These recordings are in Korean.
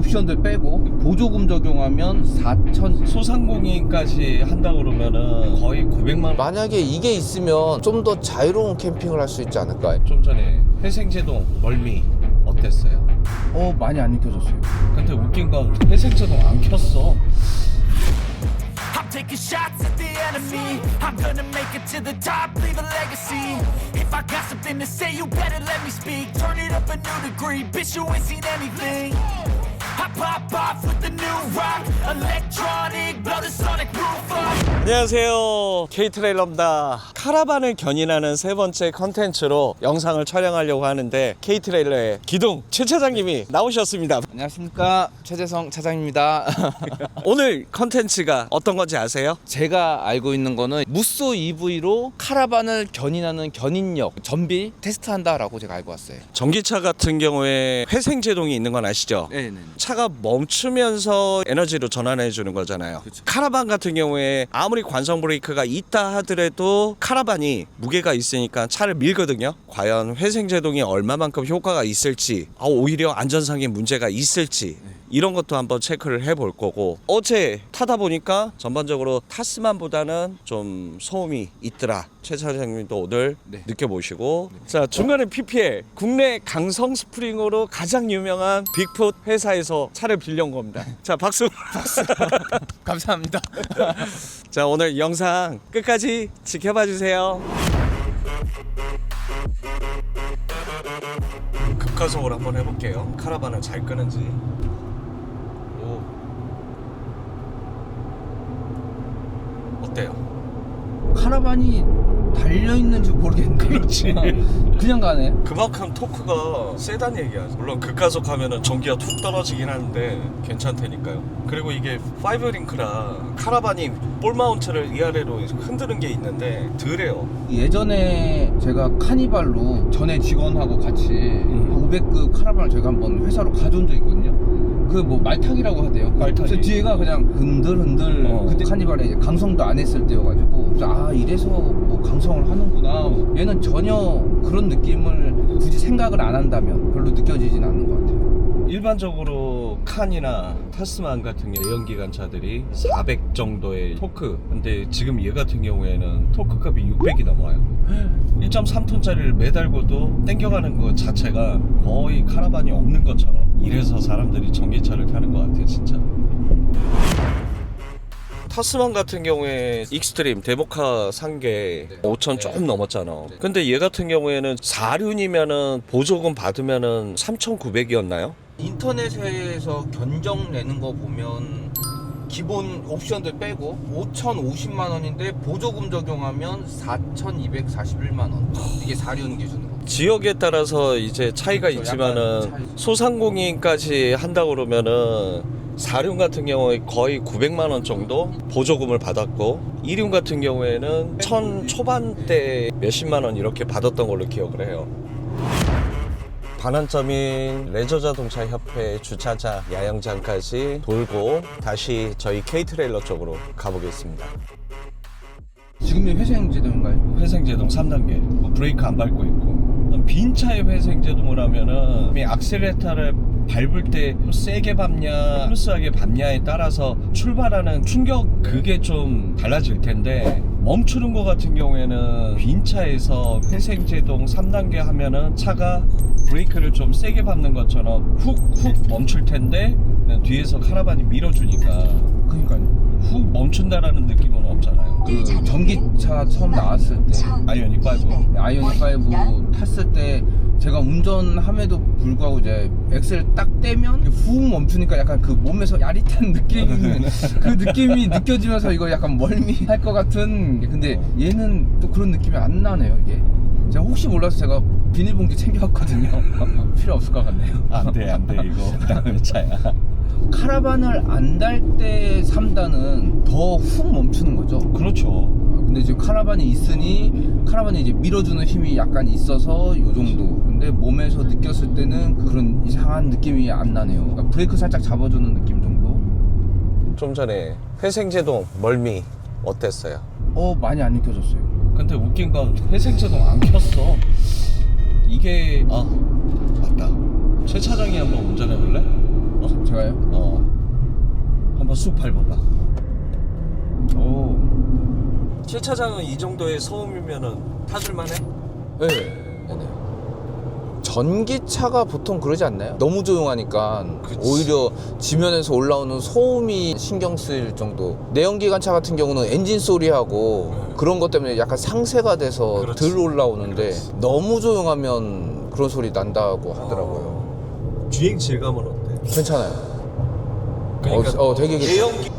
옵션들 빼고 보조금 적용하면 4천. 소상공인까지 한다 그러면은 거의 900만 원. 만약에 이게 있으면 좀 더 자유로운 캠핑을 할 수 있지 않을까? 좀 전에 회생제동 멀미 어땠어요? 많이 안 느껴졌어요. 근데 웃긴 건 회생제동 안 켰어. I'm taking shots at the enemy. I'm gonna make it to the top, leave a legacy. If I got something to say, you better let me speak. Turn it up a new degree, bitch, you ain't seen anything. I pop off with the new rock, electronic, blow the sonic roof up. 안녕하세요, K트레일러입니다. 카라반을 견인하는 세 번째 컨텐츠로 영상을 촬영하려고 하는데 K트레일러의 기둥 최 차장님이 나오셨습니다. 안녕하십니까, 최재성 차장입니다. 오늘 컨텐츠가 어떤 건지 아세요? 제가 알고 있는 거는 무쏘 EV로 카라반을 견인하는 견인력 전비 테스트한다라고 제가 알고 왔어요. 전기차 같은 경우에 회생제동이 있는 건 아시죠? 네네. 차가 멈추면서 에너지로 전환해 주는 거잖아요. 그쵸. 카라반 같은 경우에 아무리 관성 브레이크가 있다 하더라도 카라반이 무게가 있으니까 차를 밀거든요. 과연 회생제동이 얼마만큼 효과가 있을지, 오히려 안전상의 문제가 있을지 이런 것도 한번 체크를 해볼 거고, 어제 타다 보니까 전반적으로 타스만보다는 좀 소음이 있더라. 최 차장님도 오늘 느껴보시고, 자, 중간에 PPL 국내 강성 스프링으로 가장 유명한 빅풋 회사에서 차를 빌려온 겁니다. 자, 박수. 감사합니다. 자, 오늘 영상 끝까지 지켜봐 주세요. 급가속을 한번 해볼게요. 카라반을 잘 끄는지. 어때요? 카라반이 달려있는지 모르겠는데. 그렇지. 그냥 가네. 그만큼 토크가 세단 얘기야. 물론 급가속하면은 전기가 툭 떨어지긴 하는데 괜찮다니까요. 그리고 이게 5링크라 카라반이 볼 마운트를 위아래로 흔드는 게 있는데 덜해요. 예전에 제가 카니발로 전에 직원하고 같이 500급 카라반을 제가 한번 회사로 가져온 적 있거든요. 그 뭐 말타기라고 하대요. 말타기. 그래서 뒤에가 그냥 흔들흔들. 그때 카니발에 이제 강성도 안 했을 때여가지고, 그래서 이래서 뭐 강성을 하는구나. 얘는 전혀 그런 느낌을 굳이 생각을 안 한다면 별로 느껴지진 않는 것 같아요. 일반적으로 칸이나 타스만 같은 내연기관차들이 400 정도의 토크, 근데 지금 얘 같은 경우에는 토크값이 600이 넘어요. 1.3톤짜리를 매달고도 땡겨가는 것 자체가 거의 카라반이 없는 것처럼, 이래서 사람들이 전기차를 타는 것 같아요, 진짜. 타스만 같은 경우에 익스트림 데모카 산 게 5천 조금 넘었잖아. 근데 얘 같은 경우에는 4륜이면은 보조금 받으면은 3,900이었나요? 인터넷에서 견적 내는 거 보면 기본 옵션들 빼고 5,050만 원인데 보조금 적용하면 4,241만 원. 이게 4륜 기준으로. 지역에 따라서 이제 차이가 그렇죠. 있지만은 약간 차이. 소상공인까지 한다 그러면은 4륜 같은 경우에 거의 900만 원 정도 보조금을 받았고, 2륜 같은 경우에는 1,000 초반대 몇십만 원 이렇게 받았던 걸로 기억을 해요. 반환점인 레저자동차 협회 주차장 야영장까지 돌고 다시 저희 K트레일러 쪽으로 가보겠습니다. 지금이 회생제동인가요? 회생제동 3단계, 브레이크 안 밟고 있고, 빈 차에 회생제동을 하면은 이 악셀레터를 밟을 때 세게 밟냐 스무스하게 밟냐에 따라서 출발하는 충격, 그게 좀 달라질 텐데, 멈추는 거 같은 경우에는 빈 차에서 회생제동 3단계 하면은 차가 브레이크를 좀 세게 밟는 것처럼 훅훅 멈출 텐데, 뒤에서 카라반이 밀어주니까 그러니까요. 훅 멈춘다라는 느낌은 없잖아요. 그 전기차 처음 나왔을 때 아이오닉 5. 아이오닉 5 탔을 때 제가 운전함에도 불구하고 이제 엑셀 딱 떼면 훅 멈추니까 약간 그 몸에서 야릿한 느낌, 그 느낌이 느껴지면서 이거 약간 멀미할 것 같은. 근데 얘는 또 그런 느낌이 안 나네요. 이게 제가 혹시 몰라서 제가 비닐봉지 챙겨왔거든요. 필요 없을 것 같네요. 안돼 이거 남의 차야. 카라반을 안 달 때 3단은 더 훅 멈추는 거죠. 그렇죠. 근데 지금 카라반이 있으니 카라반이 이제 밀어주는 힘이 약간 있어서 요 정도. 근데 몸에서 느꼈을 때는 그런 이상한 느낌이 안 나네요. 그러니까 브레이크 살짝 잡아주는 느낌 정도. 좀 전에 회생제동 멀미 어땠어요? 많이 안 느껴졌어요. 근데 웃긴 건 회생제동 안 켰어. 이게 맞다. 최 차장이 한번 운전해 볼래? 제가요? 한번 쑥 밟아봐. 오. 실차장은 이 정도의 소음이면은 타줄만해? 네. 네네. 전기차가 보통 그러지 않나요? 너무 조용하니까 그치. 오히려 지면에서 올라오는 소음이 신경 쓰일 정도. 내연기관차 같은 경우는 엔진 소리하고 그런 것 때문에 약간 상쇄가 돼서 그렇지. 덜 올라오는데 너무 조용하면 그런 소리 난다고 하더라고요. 주행 질감은 어때? 괜찮아요. 그러니까 되게 괜찮아요. 내연기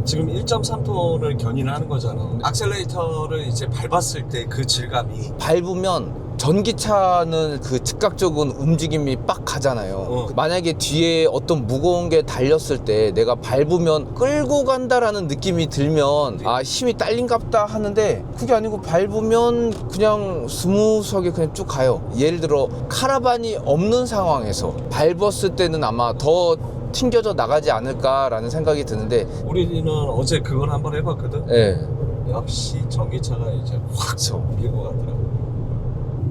지금 1.3톤을 견인하는 거잖아. 악셀레이터를 이제 밟았을 때 그 질감이 밟으면 전기차는 그 즉각적인 움직임이 빡 가잖아요. 만약에 뒤에 어떤 무거운 게 달렸을 때 내가 밟으면 끌고 간다라는 느낌이 들면 아 힘이 딸린갑다 하는데 그게 아니고 밟으면 그냥 스무스하게 그냥 쭉 가요. 예를 들어 카라반이 없는 상황에서 밟았을 때는 아마 더 튕겨져 나가지 않을까라는 생각이 드는데 우리는 어제 그걸 한번 해봤거든. 네. 역시 전기차가 이제 확 밀고 가더라고.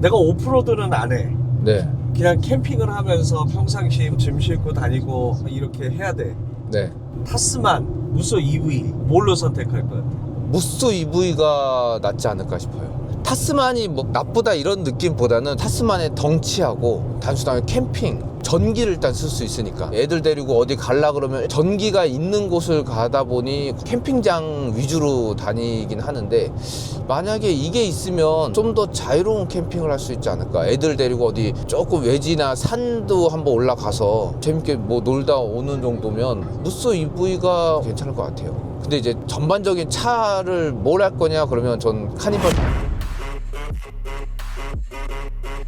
내가 오프로드는 안 해. 네. 그냥 캠핑을 하면서 평상시에 짐 싣고 다니고 이렇게 해야 돼. 네. 타스만, 무쏘 EV 뭘로 선택할 거야? 무쏘 EV가 낫지 않을까 싶어요. 타스만이 뭐 나쁘다 이런 느낌보다는 타스만의 덩치하고 단순하게 캠핑 전기를 일단 쓸 수 있으니까 애들 데리고 어디 갈라 그러면 전기가 있는 곳을 가다 보니 캠핑장 위주로 다니긴 하는데 만약에 이게 있으면 좀 더 자유로운 캠핑을 할 수 있지 않을까. 애들 데리고 어디 조금 외지나 산도 한번 올라가서 재밌게 뭐 놀다 오는 정도면 무쏘 EV가 괜찮을 것 같아요. 근데 이제 전반적인 차를 뭘 할 거냐 그러면 전 카니발.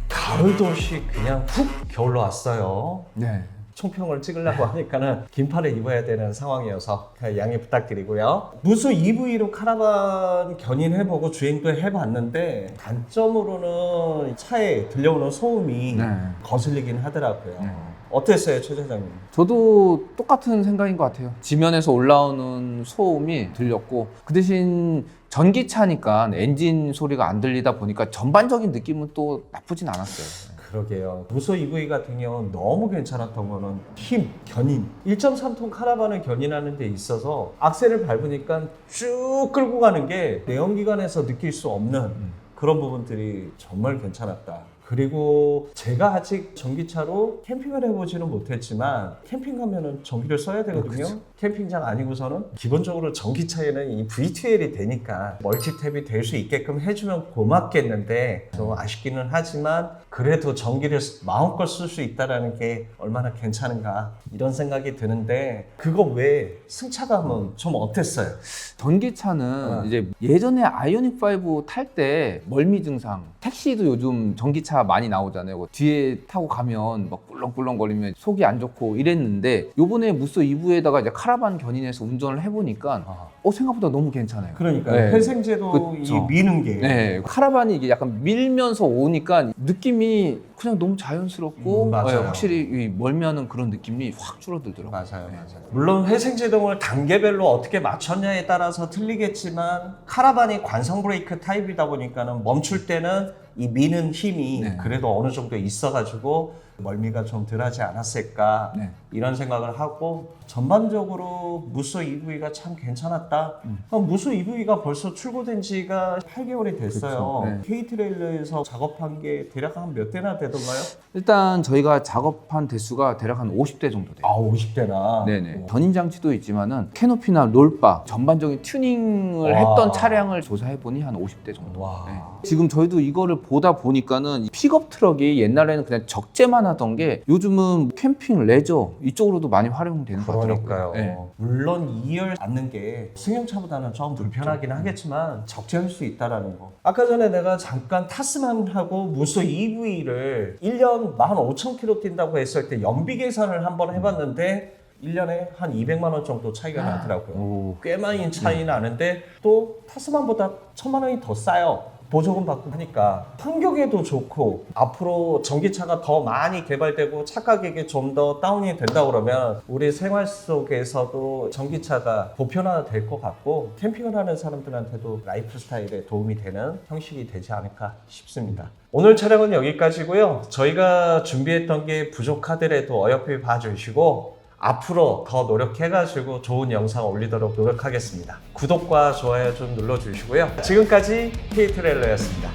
가을 도시 그냥 훅 겨울로 왔어요. 네. 총평을 찍으려고 하니까는 긴팔을 입어야 되는 상황이어서 양해 부탁드리고요. 무쏘 EV로 카라반 견인해보고 주행도 해봤는데 단점으로는 차에 들려오는 소음이 네. 거슬리긴 하더라고요. 어땠어요, 최 차장님? 저도 똑같은 생각인 것 같아요. 지면에서 올라오는 소음이 들렸고 그 대신 전기차니까 엔진 소리가 안 들리다 보니까 전반적인 느낌은 또 나쁘진 않았어요. 그러게요. 무쏘 EV 같은 경우는 너무 괜찮았던 거는 힘, 견인. 1.3톤 카라반을 견인하는 데 있어서 악셀을 밟으니까 쭉 끌고 가는 게 내연기관에서 느낄 수 없는 그런 부분들이 정말 괜찮았다. 그리고 제가 아직 전기차로 캠핑을 해보지는 못했지만 캠핑 가면은 전기를 써야 되거든요. 캠핑장 아니고서는 기본적으로 전기차에는 이 V2L이 되니까 멀티탭이 될 수 있게끔 해주면 고맙겠는데 좀 아쉽기는 하지만 그래도 전기를 마음껏 쓸 수 있다는 게 얼마나 괜찮은가 이런 생각이 드는데 그거 외에 승차감은 좀 어땠어요? 전기차는 이제 예전에 아이오닉5 탈 때 멀미 증상, 택시도 요즘 전기차 많이 나오잖아요. 뭐 뒤에 타고 가면 막 꿀렁꿀렁거리면 속이 안 좋고 이랬는데 요번에 무쏘 EV에다가 이제 카라반 견인해서 운전을 해보니까 생각보다 너무 괜찮아요. 그러니까 네. 회생제도 그쵸. 이 미는 게 네, 카라반이 이게 약간 밀면서 오니까 느낌이 그냥 너무 자연스럽고 맞아요. 확실히 이 멀미하는 그런 느낌이 확 줄어들더라고요. 맞아요. 물론 회생제동을 단계별로 어떻게 맞췄냐에 따라서 틀리겠지만 카라반이 관성 브레이크 타입이다 보니까는 멈출 때는 이 미는 힘이 네. 그래도 어느 정도 있어가지고 멀미가 좀 덜하지 않았을까 네. 이런 생각을 하고 전반적으로 무쏘 EV가 참 괜찮았다. 무쏘 EV가 벌써 출고된 지가 8개월이 됐어요. 그쵸. 네. K-트레일러에서 작업한 게 대략 한 몇 대나 되던가요? 일단 저희가 작업한 대수가 대략 한 50대 정도 돼요. 50대나. 네네. 견인 장치도 있지만은 캐노피나 롤바 전반적인 튜닝을 와. 했던 차량을 조사해 보니 한 50대 정도. 와. 네. 지금 저희도 이거를 보다 보니까는 픽업 트럭이 옛날에는 그냥 적재만 하던 게 요즘은 캠핑, 레저 이쪽으로도 많이 활용되는 것 같더라고요. 그러니까요. 네. 물론 2열 앉는 게 승용차보다는 좀 불편하긴 하겠지만 적재할 수 있다라는 거. 아까 전에 내가 잠깐 타스만하고 무쏘 EV를 1년 15,000km 뛴다고 했을 때 연비 계산을 한번 해봤는데 1년에 한 200만 원 정도 차이가 나더라고요. 오. 꽤 많이 차이 나는데 또 타스만보다 1,000만 원이 더 싸요. 보조금 받고 하니까 환경에도 좋고 앞으로 전기차가 더 많이 개발되고 차 가격이 좀 더 다운이 된다 그러면 우리 생활 속에서도 전기차가 보편화될 것 같고 캠핑을 하는 사람들한테도 라이프 스타일에 도움이 되는 형식이 되지 않을까 싶습니다. 오늘 촬영은 여기까지고요. 저희가 준비했던 게 부족하더라도 어여삐 봐주시고 앞으로 더 노력해가지고 좋은 영상 올리도록 노력하겠습니다. 구독과 좋아요 좀 눌러주시고요. 지금까지 K트레일러였습니다.